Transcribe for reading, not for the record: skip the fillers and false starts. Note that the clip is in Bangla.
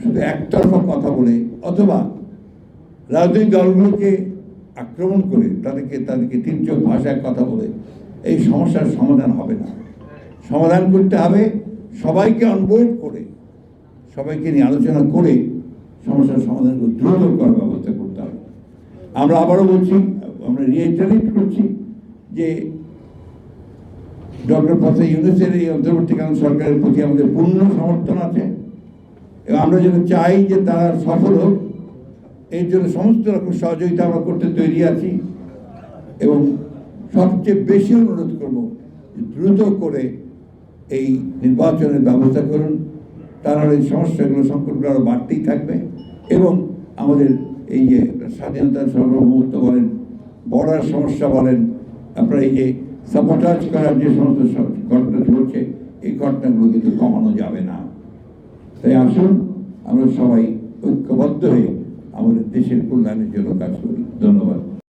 শুধু একতরফা কথা বলে অথবা রাজনৈতিক দলগুলোকে আক্রমণ করে তাদেরকে তির্যক ভাষায় কথা বলে এই সমস্যার সমাধান হবে না। সমাধান করতে হবে সবাইকে অনবোর্ড করে, সবাইকে নিয়ে আলোচনা করে সমস্যার সমাধানগুলো দ্রুত করার ব্যবস্থা করতে হবে। আমরা আবারও বলছি, আমরা রিইটারেট করছি যে ডক্টর প্রফেসর ইউনূসের এই অন্তর্বর্তীকালীন সরকারের প্রতি আমাদের পূর্ণ সমর্থন আছে এবং আমরা যেন চাই যে তারা সফল হোক, এর জন্য সমস্ত রকম সহযোগিতা আমরা করতে তৈরি আছি এবং সবচেয়ে বেশি অনুরোধ করব দ্রুত করে এই নির্বাচনের ব্যবস্থা করুন। তারা এই সমস্যাগুলো সংকটগুলো আরও বাড়তেই থাকবে এবং আমাদের এই যে স্বাধীনতার সার্বভৌমত্ব বলেন, বর্ডার সমস্যা বলেন, আপনার এই যে সাবোটাজ করার যে সমস্ত ঘটনা চলছে, এই ঘটনাগুলো কিন্তু কমানো যাবে না। তাই আসুন আমরা সবাই ঐক্যবদ্ধ হয়ে আমাদের দেশের কল্যাণের জন্য কাজ করি। ধন্যবাদ।